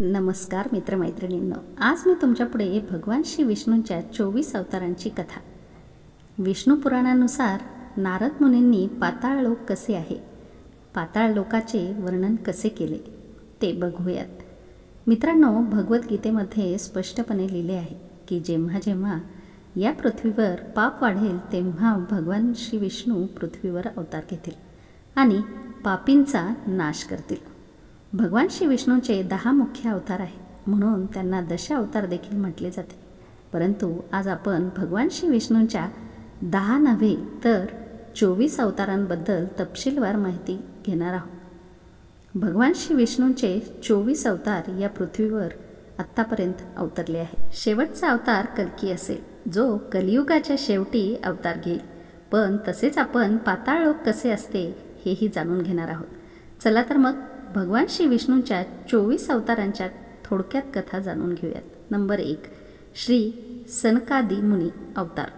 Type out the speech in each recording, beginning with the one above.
नमस्कार मित्रमैत्रिणींनो, आज मी तुमच्यापुढे भगवान श्री विष्णूंच्या 24 अवतारांची कथा. विष्णू पुराणानुसार नारद मुनींनी पाताळ लोक कसे आहे, पाताळ लोकाचे वर्णन कसे केले ते बघूयात. मित्रांनो, भगवद्गीतेमध्ये स्पष्टपणे लिहिले आहे की जेव्हा जेव्हा या पृथ्वीवर पाप वाढेल तेव्हा भगवान श्री विष्णू पृथ्वीवर अवतार घेतील आणि पापींचा नाश करतील. भगवान श्री विष्णूंचे 10 मुख्य अवतार आहेत, म्हणून त्यांना दश अवतार देखील म्हटले जाते. परंतु आज आपण भगवान श्री विष्णूंच्या 10 नव्हे तर 24 अवतारांबद्दल तपशीलवार माहिती घेणार आहोत. भगवान श्री विष्णूंचे 24 अवतार या पृथ्वीवर आत्तापर्यंत अवतरले आहेत. शेवटचा अवतार कल्की असेल, जो कलियुगाच्या शेवटी अवतार घेईल. पण तसेच आपण पाताळ लोक कसे असते हेही जाणून घेणार आहोत. चला तर मग भगवान श्री विष्णूंच्या 24 अवतारांच्या थोडक्यात कथा जाणून घेऊयात. नंबर 1, श्री सनकादी मुनी अवतार.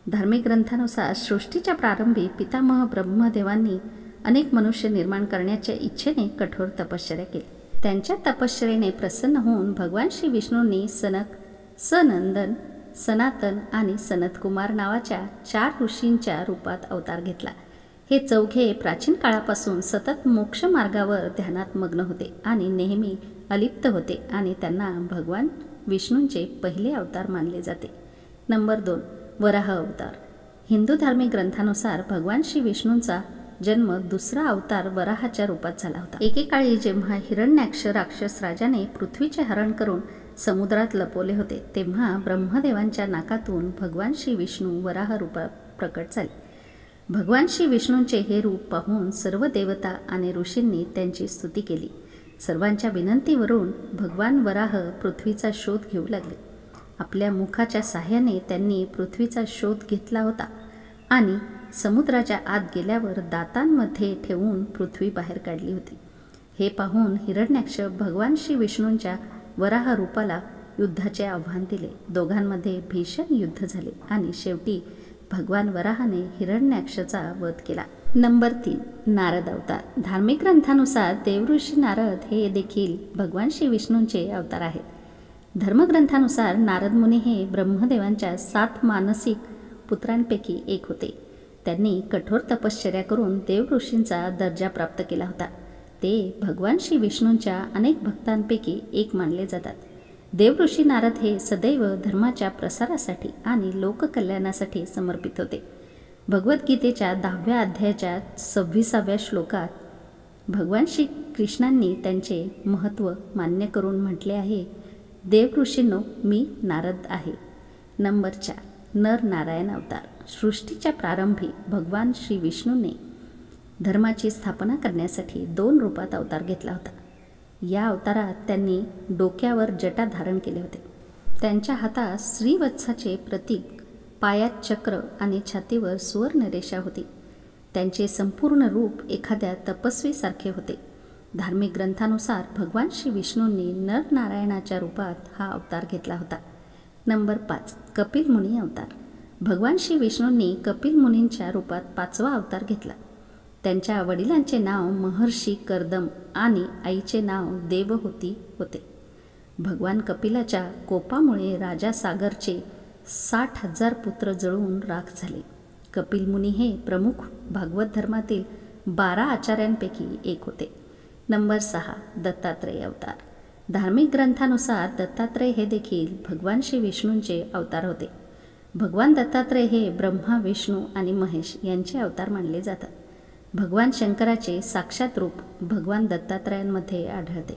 धार्मिक ग्रंथानुसार सृष्टीच्या प्रारंभी पितामह ब्रह्मदेवांनी अनेक मनुष्य निर्माण करण्याच्या इच्छेने कठोर तपश्चर्या केली. त्यांच्या तपश्चर्येने प्रसन्न होऊन भगवान श्री विष्णूंनी सनक, सनंदन, सनातन आणि सनतकुमार नावाच्या 4 ऋषींच्या रूपात अवतार घेतला. हे चौघे प्राचीन काळापासून सतत मोक्ष मार्गावर ध्यानात मग्न होते आणि नेहमी अलिप्त होते आणि त्यांना भगवान विष्णूंचे पहिले अवतार मानले जाते. नंबर 2, वराह अवतार. हिंदू धार्मिक ग्रंथानुसार भगवान श्री विष्णूंचा जन्म दुसरा अवतार वराहाच्या रूपात झाला होता. एकेकाळी जेव्हा हिरण्याक्ष राक्षस राजाने पृथ्वीचे हरण करून समुद्रात लपवले होते, तेव्हा ब्रह्मदेवांच्या नाकातून भगवान श्री विष्णू वराह रूपात प्रकट झाले. भगवान श्री विष्णूंचे हे रूप पाहून सर्व देवता आणि ऋषींनी त्यांची स्तुती केली. सर्वांच्या विनंतीवरून भगवान वराह पृथ्वीचा शोध घेऊ लागले. आपल्या मुखाच्या साह्याने त्यांनी पृथ्वीचा शोध घेतला होता आणि समुद्राच्या आत गेल्यावर दातांमध्ये ठेवून पृथ्वी बाहेर काढली होती. हे पाहून हिरण्याक्ष भगवान श्री विष्णूंच्या वराह रूपाला युद्धाचे आव्हान दिले. दोघांमध्ये भीषण युद्ध झाले आणि शेवटी भगवान वराहाने हिरण्याक्षचा वध केला. नंबर 3, नारद अवतार. धार्मिक ग्रंथानुसार देवऋषी नारद हे देखील भगवान श्री विष्णूंचे अवतार आहेत. धर्मग्रंथानुसार नारद मुनी हे ब्रह्मदेवांच्या 7 मानसिक पुत्रांपैकी एक होते. त्यांनी कठोर तपश्चर्या करून देवऋषींचा दर्जा प्राप्त केला होता. ते भगवान श्री विष्णूंच्या अनेक भक्तांपैकी एक मानले जातात. देवऋषी नारद हे सदैव धर्माच्या प्रसारासाठी आणि लोककल्याणासाठी समर्पित होते. भगवद्गीतेच्या 10व्या अध्यायाच्या 26व्या श्लोकात भगवान श्री कृष्णांनी त्यांचे महत्त्व मान्य करून म्हटले आहे, देवऋषींनो, मी नारद आहे. नंबर 4, नर नारायण अवतार. सृष्टीच्या प्रारंभी भगवान श्री विष्णूने धर्माची स्थापना करण्यासाठी 2 रूपात अवतार घेतला होता. या अवतारात त्यांनी डोक्यावर जटा धारण केले होते. त्यांच्या हातात श्रीवत्साचे प्रतीक, पायात चक्र आणि छातीवर सुवर्ण रेषा होती. त्यांचे संपूर्ण रूप एखाद्या तपस्वीसारखे होते. धार्मिक ग्रंथानुसार भगवान श्री विष्णूंनी नरनारायणाच्या रूपात हा अवतार घेतला होता. नंबर 5, कपिल मुनी अवतार. भगवान श्री विष्णूंनी कपिल मुनींच्या रूपात 5वा अवतार घेतला. त्यांच्या वडिलांचे नाव महर्षी कर्दम आणि आईचे नाव देवहूती होते. भगवान कपिलाच्या कोपामुळे राजा सागरचे 60,000 पुत्र जळून राख झाले. कपिल मुनी हे प्रमुख भागवत धर्मातील 12 आचार्यांपैकी एक होते. नंबर 6, दत्तात्रेय अवतार. धार्मिक ग्रंथानुसार दत्तात्रेय हे देखील भगवान श्री विष्णूंचे अवतार होते. भगवान दत्तात्रेय हे ब्रह्मा, विष्णू आणि महेश यांचे अवतार मानले जातात. भगवान शंकराचे साक्षात रूप भगवान दत्तात्रेयांमध्ये आढळते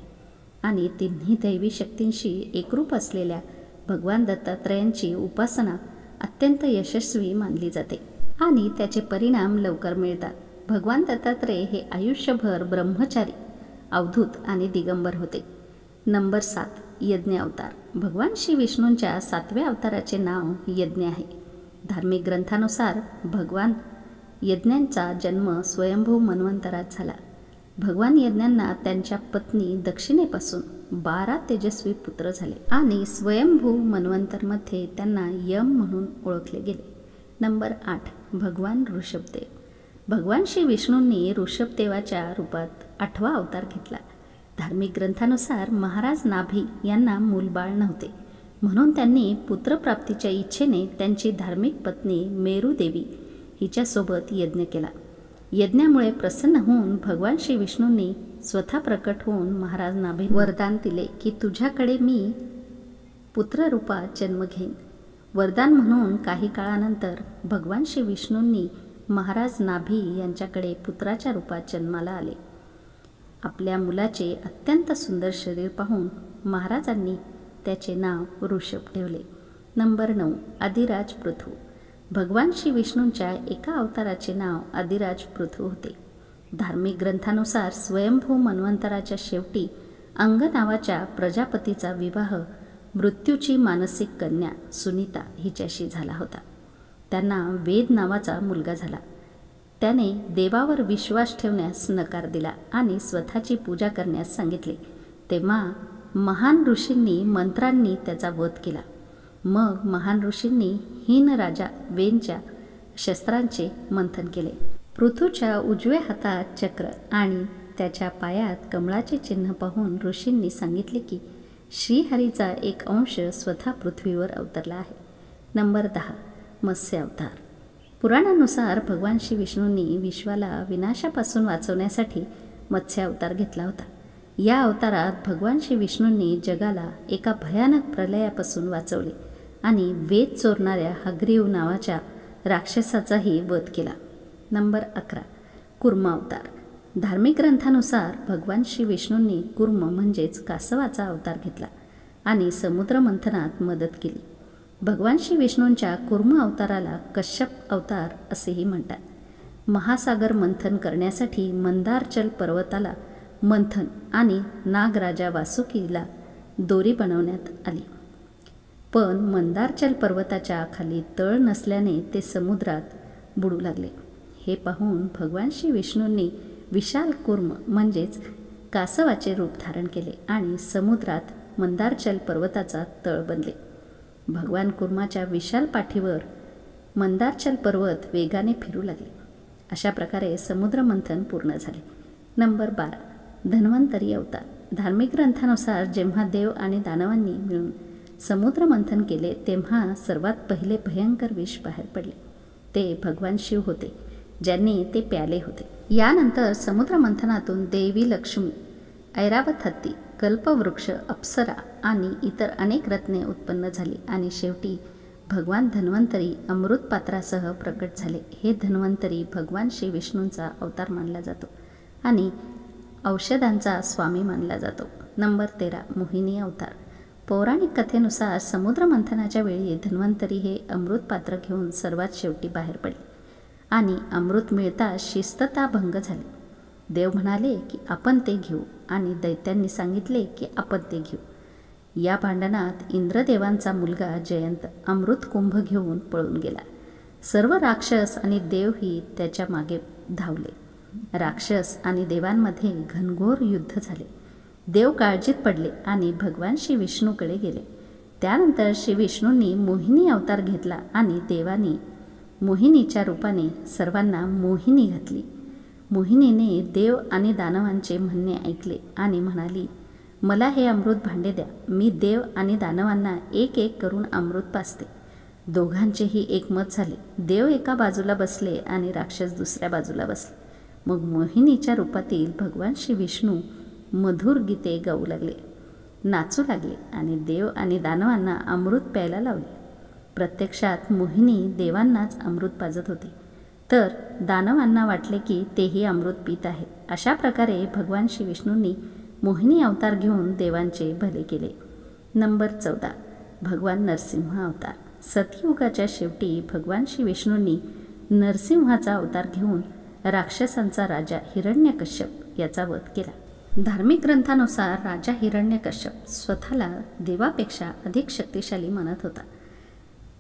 आणि तिन्ही दैवी शक्तींशी एकरूप असलेल्या भगवान दत्तात्रेयांची उपासना अत्यंत यशस्वी मानली जाते आणि त्याचे परिणाम लवकर मिळतात. भगवान दत्तात्रेय हे आयुष्यभर ब्रह्मचारी, अवधूत आणि दिगंबर होते. नंबर 7, यज्ञ अवतार. भगवान श्री विष्णूंच्या 7व्या अवताराचे नाव यज्ञ आहे. धार्मिक ग्रंथानुसार भगवान यज्ञांचा जन्म स्वयंभू मन्वंतरात झाला. भगवान यज्ञांना त्यांच्या पत्नी दक्षिणेपासून 12 तेजस्वी पुत्र झाले आणि स्वयंभू मन्वंतरमध्ये त्यांना यम म्हणून ओळखले गेले. नंबर 8, भगवान ऋषभदेव. भगवान श्री विष्णूंनी ऋषभदेवाच्या रूपात 8वा अवतार घेतला. धार्मिक ग्रंथानुसार महाराज नाभी यांना मूलबाळ नव्हते, म्हणून त्यांनी पुत्रप्राप्तीच्या इच्छेने त्यांची धार्मिक पत्नी मेरुदेवी हिच्यासोबत यज्ञ केला. यज्ञामुळे प्रसन्न होऊन भगवान श्री विष्णूंनी स्वतः प्रकट होऊन महाराज नाभी वरदान दिले की तुझ्याकडे मी पुत्ररूपात जन्म घेईन. वरदान म्हणून काही काळानंतर भगवान श्री विष्णूंनी महाराज नाभी यांच्याकडे पुत्राच्या रूपात जन्माला आले. आपल्या मुलाचे अत्यंत सुंदर शरीर पाहून महाराजांनी त्याचे नाव ऋषभ ठेवले. नंबर 9. आदिराज पृथू. भगवान श्री विष्णूंच्या एका अवताराचे नाव आदिराज पृथू होते. धार्मिक ग्रंथानुसार स्वयंभू मन्वंतराच्या शेवटी अंग नावाच्या प्रजापतीचा विवाह मृत्यूची मानसिक कन्या सुनीता हिच्याशी झाला होता. त्यांना वेद नावाचा मुलगा झाला. त्याने देवावर विश्वास ठेवण्यास नकार दिला आणि स्वतःची पूजा करण्यास सांगितले. तेव्हा महान ऋषींनी मंत्रांनी त्याचा वध केला. मग महान ऋषींनी हीन राजा वेनच्या शस्त्रांचे मंथन केले. पृथूच्या उजव्या हातात चक्र आणि त्याच्या पायात कमळाचे चिन्ह पाहून ऋषींनी सांगितले की श्रीहरीचा एक अंश स्वतः पृथ्वीवर अवतरला आहे. नंबर 10. मत्स्य अवतार. पुराणानुसार भगवान श्री विष्णूंनी विश्वाला विनाशापासून वाचवण्यासाठी मत्स्य अवतार घेतला होता. या अवतारात भगवान श्री विष्णूंनी जगाला एका भयानक प्रलयापासून वाचवले आणि वेद चोरणाऱ्या हग्रीव नावाच्या राक्षसाचाही वध केला. नंबर 11. कूर्म अवतार. धार्मिक ग्रंथानुसार भगवान श्री विष्णूंनी कूर्म म्हणजेच कासवाचा अवतार घेतला आणि समुद्र मंथनात मदत केली. भगवान श्री विष्णूंच्या कूर्म अवताराला कश्यप अवतार असेही म्हणतात. महासागर मंथन करण्यासाठी मंदारचल पर्वताला मंथन आणि नागराजा वासुकीला दोरी बनवण्यात आली. पण मंदारचल पर्वताच्या खाली तळ नसल्याने ते समुद्रात बुडू लागले. हे पाहून भगवान श्री विष्णूंनी विशाल कूर्म म्हणजेच कासवाचे रूप धारण केले आणि समुद्रात मंदारचल पर्वताचा तळ बनले. भगवान कूर्माच्या विशाल पाठीवर मंदारचल पर्वत वेगाने फिरू लागले. अशा प्रकारे समुद्र मंथन पूर्ण झाले. नंबर 12. धन्वंतरी अवतार. धार्मिक ग्रंथानुसार जेव्हा देव आणि दानवांनी मिळून समुद्र मंथन केले तेव्हा सर्वात पहिले भयंकर विष बाहेर पडले. ते भगवान शिव होते, ज्यांनी ते प्याले होते. यानंतर समुद्र मंथनातून देवी लक्ष्मी, ऐरावत हत्ती, कल्पवृक्ष, अप्सरा आणि इतर अनेक रत्ने उत्पन्न झाली आणि शेवटी भगवान धन्वंतरी अमृत पात्रासह प्रकट झाले. हे धन्वंतरी भगवान श्री विष्णूंचा अवतार मानला जातो आणि औषधांचा स्वामी मानला जातो. नंबर 13. मोहिनी अवतार. पौराणिक कथेनुसार समुद्र मंथनाच्या वेळी धन्वंतरी हे अमृत पात्र घेऊन सर्वात शेवटी बाहेर पडले आणि अमृत मिळताच शिस्तता भंग झाली. देव म्हणाले की आपण ते घेऊ आणि दैत्यांनी सांगितले की आपण ते घेऊ. या भांडणात इंद्रदेवांचा मुलगा जयंत अमृत कुंभ घेऊन पळून गेला. सर्व राक्षस आणि देवही त्याच्या मागे धावले. राक्षस आणि देवांमध्ये घनघोर युद्ध झाले. देव काळजीत पडले आणि भगवान श्री विष्णूकडे गेले. त्यानंतर श्री विष्णूंनी मोहिनी अवतार घेतला आणि देवांनी मोहिनीच्या रूपाने सर्वांना मोहिनी घातली. मोहिनीने देव आणि दानवांचे म्हणणे ऐकले आणि म्हणाली, मला हे अमृत भांडे द्या. मी देव आणि दानवांना एक एक करून अमृत पाजते. दोघांचेही एकमत झाले. देव एका बाजूला बसले आणि राक्षस दुसऱ्या बाजूला बसले. मग मोहिनीच्या रूपातील भगवान श्री विष्णू मधुर गीते गाऊ लागले, नाचू लागले आणि देव आणि दानवांना अमृत प्यायला लावले. प्रत्यक्षात मोहिनी देवांनाच अमृत पाजत होती, तर दानवांना वाटले की तेही अमृत पित आहेत. अशा प्रकारे भगवान श्री विष्णूंनी मोहिनी अवतार घेऊन देवांचे भले केले. नंबर 14. भगवान नरसिंह अवतार. सतयुगाच्या शेवटी भगवान श्री विष्णूंनी नरसिंहाचा अवतार घेऊन राक्षसांचा राजा हिरण्यकश्यप याचा वध केला. धार्मिक ग्रंथानुसार राजा हिरण्यकश्यप स्वतःला देवापेक्षा अधिक शक्तिशाली मानत होता.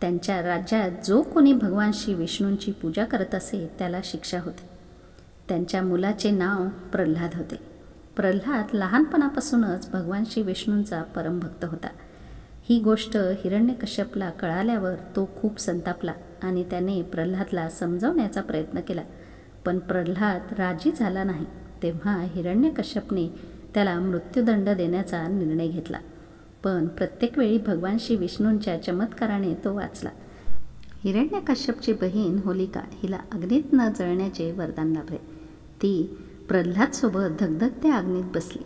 त्यांच्या राज्यात जो कोणी भगवान श्री विष्णूंची पूजा करत असे त्याला शिक्षा होते. त्यांच्या मुलाचे नाव प्रल्हाद होते. प्रल्हाद लहानपणापासूनच भगवान श्री विष्णूंचा परमभक्त होता. ही गोष्ट हिरण्यकश्यपला कळाल्यावर तो खूप संतापला आणि त्याने प्रल्हादला समजावण्याचा प्रयत्न केला, पण प्रल्हाद राजी झाला नाही. तेव्हा हिरण्यकश्यपने त्याला मृत्यूदंड देण्याचा निर्णय घेतला. पण प्रत्येक वेळी भगवान श्री विष्णूंच्या चमत्काराने तो वाचला. हिरण्यकश्यपची बहीण होलिका हिला अग्नीत न जळण्याचे वरदान लाभले. ती प्रल्हादसोबत धगधगत्या अग्नीत बसली.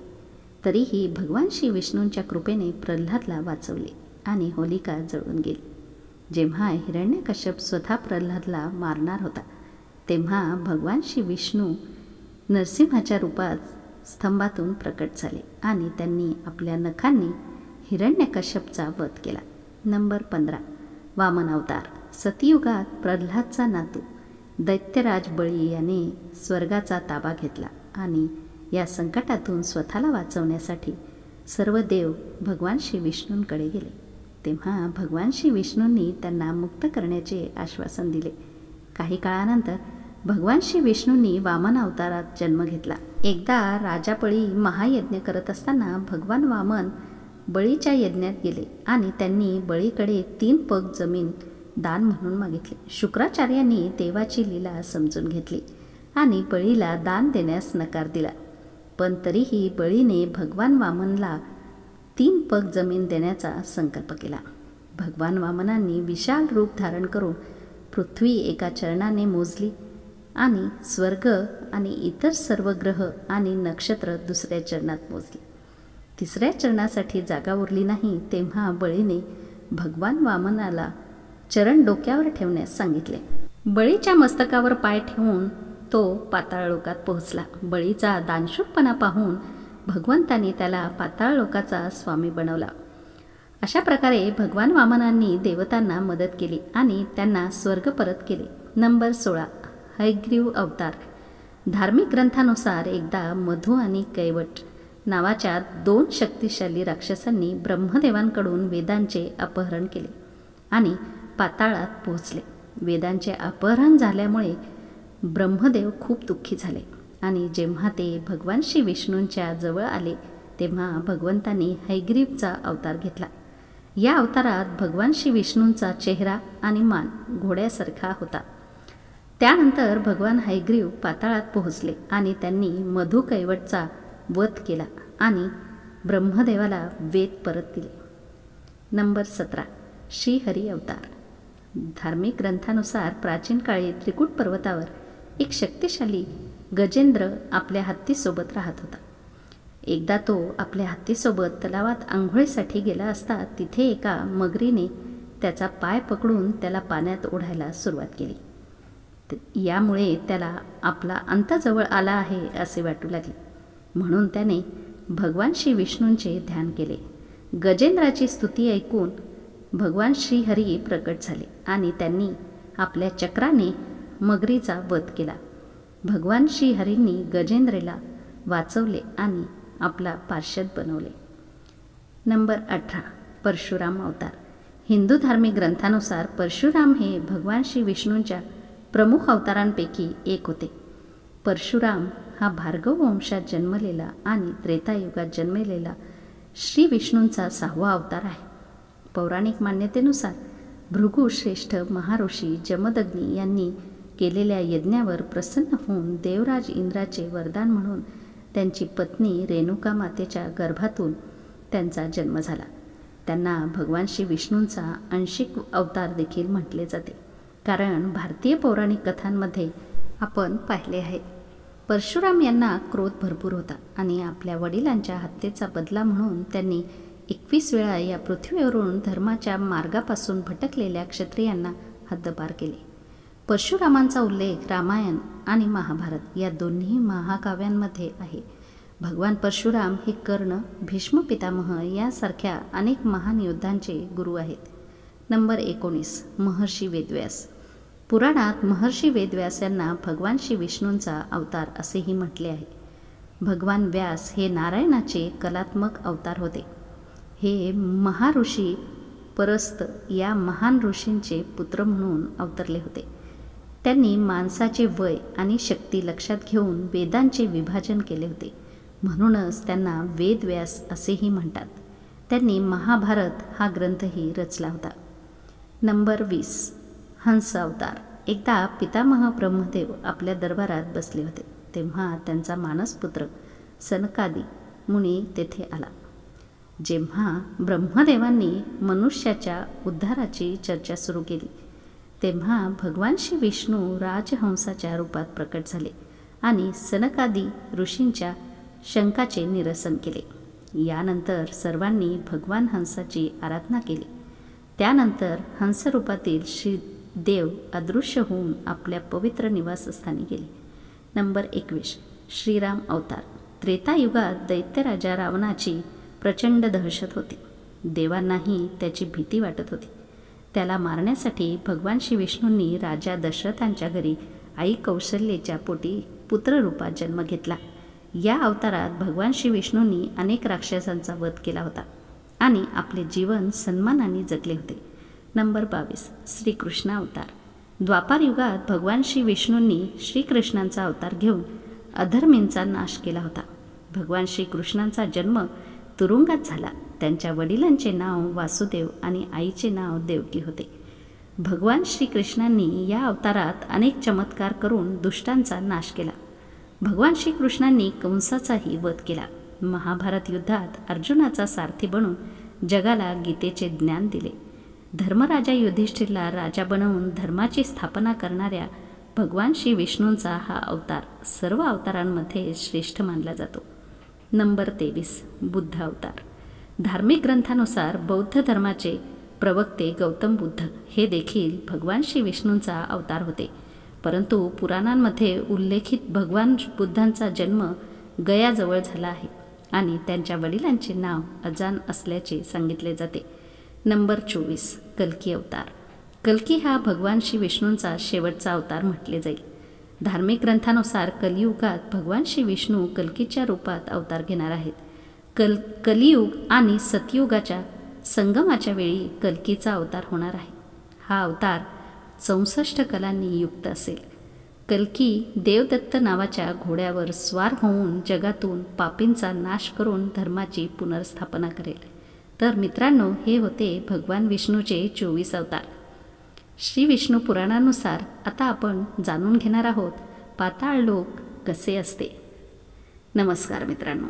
तरीही भगवान श्री विष्णूंच्या कृपेने प्रल्हादला वाचवले आणि होलिका जळून गेली. जेव्हा हिरण्यकश्यप स्वतः प्रल्हादला मारणार होता तेव्हा भगवान श्री विष्णू नरसिंहाच्या रूपात स्तंभातून प्रकट झाले आणि त्यांनी आपल्या नखांनी हिरण्यकश्यपचा वध केला. नंबर 15 वामन अवतार. सतयुगात प्रल्हादचा नातू दैत्यराज बळी याने स्वर्गाचा ताबा घेतला आणि या संकटातून स्वतःला वाचवण्यासाठी सर्व देव भगवान श्री विष्णूंकडे गेले. तेव्हा भगवान श्री विष्णूंनी त्यांना मुक्त करण्याचे आश्वासन दिले. काही काळानंतर भगवान श्री विष्णूंनी वामन अवतारात जन्म घेतला. एकदा राजा बळी महायज्ञ करत असताना भगवान वामन बळीच्या यज्ञात गेले आणि त्यांनी बळीकडे 3 पग जमीन दान म्हणून मागितले. शुक्राचार्यांनी देवाची लीला समजून घेतली आणि बळीला दान देण्यास नकार दिला. पण तरीही बळीने भगवान वामनला 3 पग जमीन देण्याचा संकल्प केला. भगवान वामनांनी विशाल रूप धारण करून पृथ्वी एका चरणाने मोजली आणि स्वर्ग आणि इतर सर्व ग्रह आणि नक्षत्र दुसऱ्या चरणात मोजली. तिसऱ्या चरणासाठी जागा उरली नाही तेव्हा बळीने भगवान वामनाला चरण डोक्यावर ठेवण्यास सांगितले. बळीच्या मस्तकावर पाय ठेवून तो पाताळलोकात पोहोचला. बळीचा दानशूरपणा पाहून भगवंतांनी त्याला पाताळलोकाचा स्वामी बनवला. अशा प्रकारे भगवान वामनांनी देवतांना मदत केली आणि त्यांना स्वर्ग परत केले. नंबर 16 हयग्रीव अवतार. धार्मिक ग्रंथानुसार एकदा मधु आणि कैवट नावाच्या 2 शक्तिशाली राक्षसांनी ब्रह्मदेवांकडून वेदांचे अपहरण केले आणि पाताळात पोहोचले. वेदांचे अपहरण झाल्यामुळे ब्रह्मदेव खूप दुःखी झाले आणि जेव्हा ते भगवान श्री विष्णूंच्या जवळ आले तेव्हा भगवंतांनी हयग्रीवचा अवतार घेतला. या अवतारात भगवान श्री विष्णूंचा चेहरा आणि मान घोड्यासारखा होता. त्यानंतर भगवान हयग्रीव पाताळात पोहोचले आणि त्यांनी मधु कैवटचा वध केला आणि ब्रह्मदेवाला वेद परत दिले. नंबर 17 श्रीहरी अवतार. धार्मिक ग्रंथानुसार प्राचीन काळी त्रिकूट पर्वतावर एक शक्तिशाली गजेंद्र आपल्या हत्तीसोबत राहत होता. एकदा तो आपल्या हत्तीसोबत तलावात आंघोळीसाठी गेला असता तिथे एका मगरीने त्याचा पाय पकडून त्याला पाण्यात ओढायला सुरुवात केली. यामुळे त्याला आपला अंत जवळ आला आहे असे वाटू लागले. म्हणून त्याने भगवान श्री विष्णूंचे ध्यान केले. गजेंद्राची स्तुती ऐकून भगवान श्रीहरी प्रकट झाले आणि त्यांनी आपल्या चक्राने मगरीचा वध केला. भगवान श्रीहरींनी गजेंद्रेला वाचवले आणि आपला पार्षद बनवले. नंबर 18 परशुराम अवतार. हिंदू धार्मिक ग्रंथानुसार परशुराम हे भगवान श्री विष्णूंच्या प्रमुख अवतारांपैकी एक होते. परशुराम हा भार्गव वंशात जन्मलेला आणि त्रेतायुगात जन्मलेला श्री विष्णूंचा 6वा अवतार आहे. पौराणिक मान्यतेनुसार भृगु श्रेष्ठ महर्षी जमदग्नी यांनी केलेल्या यज्ञावर प्रसन्न होऊन देवराज इंद्राचे वरदान म्हणून त्यांची पत्नी रेणुका मातेच्या गर्भातून त्यांचा जन्म झाला. त्यांना भगवान श्री विष्णूंचा अंशिक अवतार देखील म्हटले जाते, कारण भारतीय पौराणिक कथांमध्ये आपण पाहिले आहे. परशुराम यांना क्रोध भरपूर होता आणि आपल्या वडिलांच्या हत्येचा बदला म्हणून त्यांनी 21 वेळा या पृथ्वीवरून धर्माच्या मार्गापासून भटकलेल्या क्षत्रियांना हद्दपार केले. परशुरामांचा उल्लेख रामायण आणि महाभारत या दोन्ही महाकाव्यांमध्ये आहे. भगवान परशुराम हे कर्ण, भीष्म पितामह यासारख्या अनेक महान योद्धांचे गुरु आहेत. नंबर 19 महर्षी वेदव्यास. पुराणात महर्षी वेदव्यास यांना भगवान श्री विष्णूंचा अवतार असेही म्हटले आहे. भगवान व्यास हे नारायणाचे कलात्मक अवतार होते. हे महाऋषी परस्त या महान ऋषींचे पुत्र म्हणून अवतरले होते. त्यांनी माणसाचे वय आणि शक्ती लक्षात घेऊन वेदांचे विभाजन केले होते. म्हणूनच त्यांना वेदव्यास असेही म्हणतात. त्यांनी महाभारत हा ग्रंथही रचला होता. नंबर 20 हंस अवतार. एकदा पितामह ब्रह्मदेव आपल्या दरबारात बसले होते. तेव्हा त्यांचा मानसपुत्र सनकादी मुनी तेथे आला. जेव्हा ब्रह्मदेवांनी मनुष्याच्या उद्धाराची चर्चा सुरू केली तेव्हा भगवान श्री विष्णू राजहंसाच्या रूपात प्रकट झाले आणि सनकादी ऋषींच्या शंकाचे निरसन केले. यानंतर सर्वांनी भगवान हंसाची आराधना केली. त्यानंतर हंसरूपातील श्री देव अदृश्य होऊन आपल्या पवित्र निवासस्थानी गेले. नंबर 21. श्रीराम अवतार. त्रेतायुगात दैत्यराजा रावणाची प्रचंड दहशत होती. देवांनाही त्याची भीती वाटत होती. त्याला मारण्यासाठी भगवान श्री विष्णूंनी राजा दशरथांच्या घरी आई कौशल्येच्या पोटी पुत्ररूपात जन्म घेतला. या अवतारात भगवान श्री विष्णूंनी अनेक राक्षसांचा वध केला होता आणि आपले जीवन सन्मानाने जगले होते. नंबर 22. श्रीकृष्ण अवतार. द्वापार युगात भगवान श्री विष्णूंनी श्रीकृष्णांचा अवतार घेऊन अधर्मींचा नाश केला होता. भगवान श्रीकृष्णांचा जन्म तुरुंगात झाला. त्यांच्या वडिलांचे नाव वासुदेव आणि आईचे नाव देवकी होते. भगवान श्रीकृष्णांनी या अवतारात अनेक चमत्कार करून दुष्टांचा नाश केला. भगवान श्रीकृष्णांनी कंसाचाही वध केला. महाभारत युद्धात अर्जुनाचा सारथी बनून जगाला गीतेचे ज्ञान दिले. धर्मराजा युधिष्ठिरला राजा बनवून धर्माची स्थापना करणाऱ्या भगवान श्री विष्णूंचा हा अवतार सर्व अवतारांमध्ये श्रेष्ठ मानला जातो. नंबर 23. बुद्ध अवतार. धार्मिक ग्रंथानुसार बौद्ध धर्माचे प्रवक्ते गौतम बुद्ध हे देखील भगवान श्री विष्णूंचा अवतार होते. परंतु पुराणांमध्ये उल्लेखित भगवान बुद्धांचा जन्म गयाजवळ झाला आहे आणि त्यांच्या वडिलांचे नाव अजान असल्याचे सांगितले जाते. नंबर 24. कल्की अवतार. कल्की हा भगवान श्री विष्णूंचा शेवटचा अवतार म्हटले जाईल. धार्मिक ग्रंथानुसार कलियुगात भगवान श्री विष्णू कल्कीच्या रूपात अवतार घेणार आहेत. कलियुग आणि सतयुगाच्या संगमाच्या वेळी कल्कीचा अवतार होणार आहे. हा अवतार 64 कलांनी युक्त असेल. कल्की देवदत्त नावाच्या घोड्यावर स्वार होऊन जगातून पापींचा नाश करून धर्माची पुनर्स्थापना करेल. तर मित्रांनो, हे होते भगवान विष्णूचे 24 अवतार. श्री विष्णू पुराणानुसार आता आपण जाणून घेणार आहोत पाताळ लोक कसे असते. नमस्कार मित्रांनो,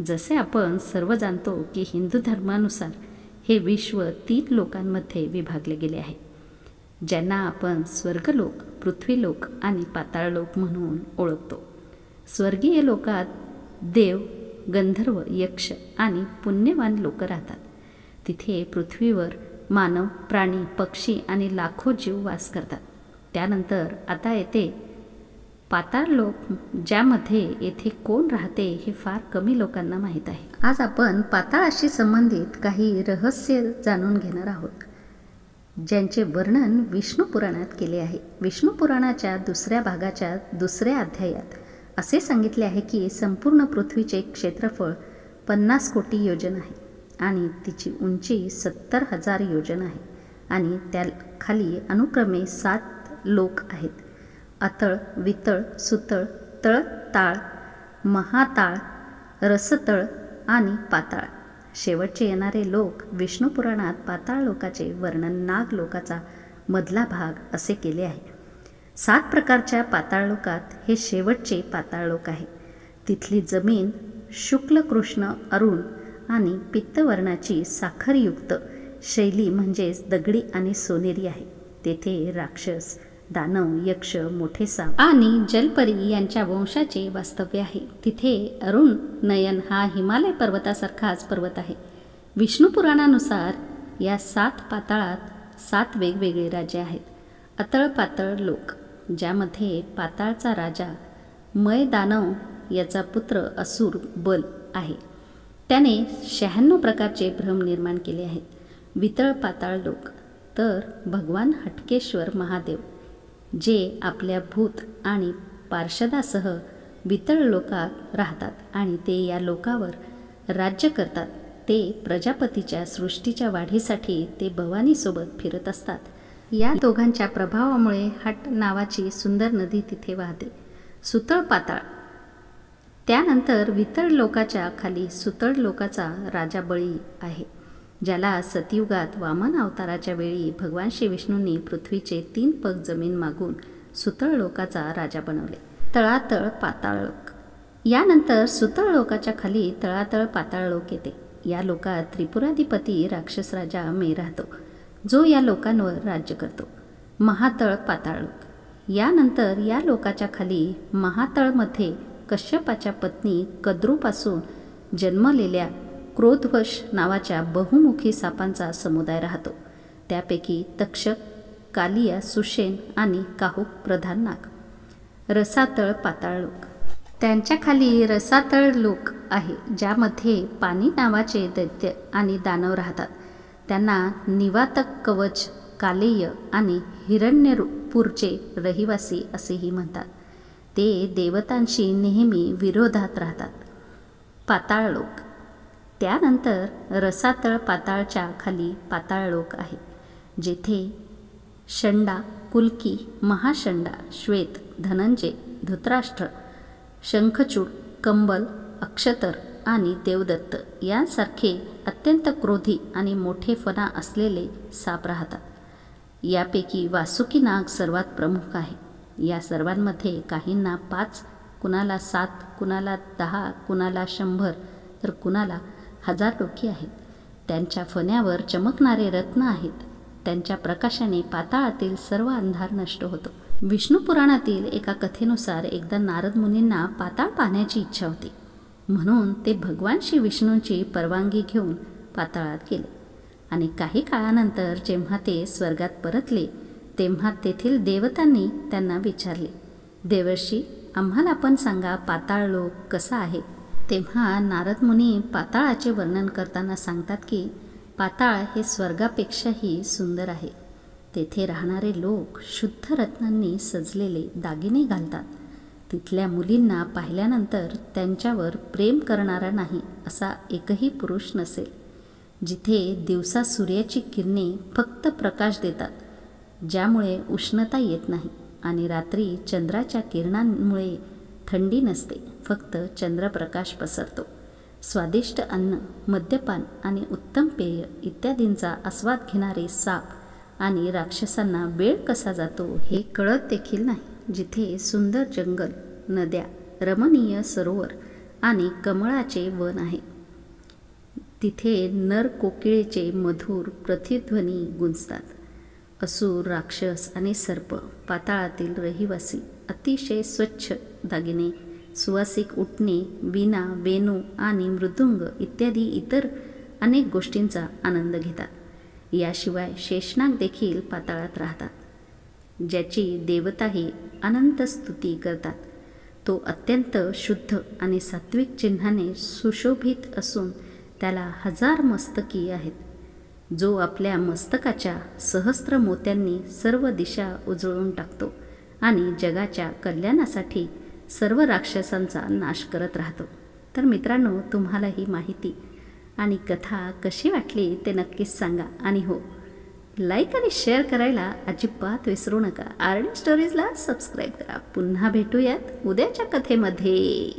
जसे आपण सर्व जाणतो की हिंदू धर्मानुसार हे विश्व 3 लोकांमध्ये विभागले गेले आहे, ज्यांना आपण स्वर्गलोक, पृथ्वीलोक आणि पाताळलोक म्हणून ओळखतो. स्वर्गीय लोकात देव, गंधर्व, यक्ष आणि पुण्यवान लोक राहतात. तिथे पृथ्वीवर मानव, प्राणी, पक्षी आणि लाखो जीव वास करतात. त्यानंतर आता येते पाताळलोक, ज्यामध्ये येथे कोण राहते हे फार कमी लोकांना माहीत आहे. आज आपण पाताळाशी संबंधित काही रहस्य जाणून घेणार आहोत, ज्यांचे वर्णन विष्णू पुराणात केले आहे. विष्णू पुराणाच्या 2ऱ्या भागाच्या 2ऱ्या अध्यायात असे सांगितले आहे की संपूर्ण पृथ्वीचे क्षेत्रफळ 50 कोटी योजन आहे आणि तिची उंची 70,000 योजन आहे आणि त्याखाली अनुक्रमे 7 लोक आहेत: अतळ, वितळ, सुतळ, तळ, ताळ, महाताळ, रसतळ आणि पाताळ. शेवटचे येणारे लोक विष्णू पुराणात पाताळ लोकाचे वर्णन नाग लोकाचा मधला भाग असे केले आहे. 7 प्रकारच्या पाताळ लोकात हे शेवटचे पाताळ लोक आहे. तिथली जमीन शुक्ल, कृष्ण, अरुण आणि पित्तवर्णाची साखरयुक्त शैली म्हणजेच दगडी आणि सोनेरी आहे. तेथे राक्षस, दानव, यक्ष, मोठे साप आणि जलपरी यांच्या वंशाचे वास्तव्य आहे. तिथे अरुण नयन हा हिमालय पर्वतासारखाच पर्वत आहे. विष्णू पुराणानुसार या 7 पाताळात 7 वेगवेगळे राज्य आहेत. अतळ पातळ लोक, ज्यामध्ये पाताळचा राजा मय दानव याचा पुत्र असुर बल आहे. त्याने 96 प्रकारचे भ्रम निर्माण केले आहेत. वितळ पाताळ लोक तर भगवान हटकेश्वर महादेव, जे आपल्या भूत आणि पार्षदासह वितळ लोकात राहतात आणि ते या लोकावर राज्य करतात. ते प्रजापतीच्या सृष्टीच्या वाढीसाठी ते भवानीसोबत फिरत असतात. या दोघांच्या प्रभावामुळे हट नावाची सुंदर नदी तिथे वाहते. सुतळ पाताळ. त्यानंतर वितळ लोकाच्या खाली सुतळ लोकाचा राजा बळी आहे, ज्याला सतयुगात वामन अवताराच्या वेळी भगवान श्री विष्णूंनी पृथ्वीचे 3 पग जमीन मागून सुतळ लोकाचा राजा बनवले. तळातळ पाताळ लोक. यानंतर सुतळ लोकाच्या खाली तळातळ पाताळ लोक येते. या लोकात त्रिपुराधिपती राक्षस राजा मे राहतो, जो या लोकांवर राज्य करतो. महातळ पाताळ लोक. यानंतर या लोकाच्या खाली महातळमध्ये कश्यपाच्या पत्नी कद्रूपासून जन्मलेल्या क्रोधवश नावाच्या बहुमुखी सापांचा समुदाय राहतो. त्यापैकी तक्षक, कालिया, सुषेण आणि काहुक प्रधान नाग. रसातळ पाताळ लोक. त्यांच्या खाली रसातळ लोक आहे, ज्यामध्ये पाणी नावाचे दैत्य आणि दानव राहतात. त्यांना निवातक, कवच, कालेय आणि हिरण्यपूरचे रहिवासी असेही म्हणतात. ते देवतांशी नेहमी विरोधात राहतात. पाताळ लोक. त्यानंतर रसातळ पाताळच्या खाली पाताळ लोक आहे, जेथे षंडा, कुल्की, महाषंडा, श्वेत, धनंजय, धृतराष्ट्र, शंखचूड, कंबल, अक्षतर आणि देवदत्त यांसारखे अत्यंत क्रोधी आणि मोठे फणा असलेले साप राहतात. यापैकी वासुकी नाग सर्वात प्रमुख आहे. या सर्वांमध्ये काहींना 5, कुणाला 7, कुणाला 10, कुणाला 100 तर कुणाला 1000 डोकी आहेत. त्यांच्या फण्यावर चमकणारे रत्न आहेत. त्यांच्या प्रकाशाने पाताळातील सर्व अंधार नष्ट होतो. विष्णू पुराणातील एका कथेनुसार एकदा नारद मुनींना पाताळ पाहण्याची इच्छा होती, म्हणून ते भगवान श्री विष्णूंची परवानगी घेऊन पाताळात गेले. आणि काही काळानंतर जेव्हा ते स्वर्गात परतले, तेव्हा तेथील देवतांनी त्यांना विचारले, देवर्षी, आम्हाला पण सांगा पाताळ लोक कसा आहे. तेव्हा नारद मुनी पाताळाचे वर्णन करताना सांगतात की पाताळ हे स्वर्गापेक्षाही सुंदर आहे. तेथे राहणारे लोक शुद्ध रत्नांनी सजलेले दागिने घालतात. तिथल्या मुलींना पाहिल्यानंतर त्यांच्यावर प्रेम करणारा नाही असा एकही पुरुष नसेल. जिथे दिवसा सूर्याची किरणे फक्त प्रकाश देतात, ज्यामुळे उष्णता येत नाही, आणि रात्री चंद्राच्या किरणांमुळे थंडी नसते, फक्त चंद्रप्रकाश पसरतो. स्वादिष्ट अन्न, मद्यपान आणि उत्तम पेय इत्यादींचा आस्वाद घेणारे साप आणि राक्षसांना वेळ कसा जातो हे कळत देखील नाही. जिथे सुंदर जंगल, नद्या, रमणीय सरोवर आणि कमळाचे वन आहे, तिथे नर कोकिळेचे मधुर प्रतिध्वनी गुंजतात. असुर, राक्षस आणि सर्प, पाताळातील रहिवासी अतिशय स्वच्छ दागिने, सुवासिक उटणे, वीणा, वेणू आणि मृदुंग इत्यादी इतर अनेक गोष्टींचा आनंद घेतात. याशिवाय शेषनाग देखील पाताळात राहतात, ज्याची देवताही अनंत स्तुती करतात. तो अत्यंत शुद्ध आणि सात्विक चिन्हाने सुशोभित असून त्याला 1000 मस्तकी आहेत, जो आपल्या मस्तकाच्या सहस्त्र मोत्यांनी सर्व दिशा उजळून टाकतो आणि जगाच्या कल्याणासाठी सर्व राक्षसांचा नाश करत राहतो. तर मित्रांनो, तुम्हाला ही माहिती आणि कथा कशी वाटली ते नक्कीच सांगा. आणि हो, लाईक आणि शेअर करायला अजिबात विसरू नका. RD स्टोरीजला सबस्क्राईब करा. पुन्हा भेटूयात उद्याच्या कथेमध्ये.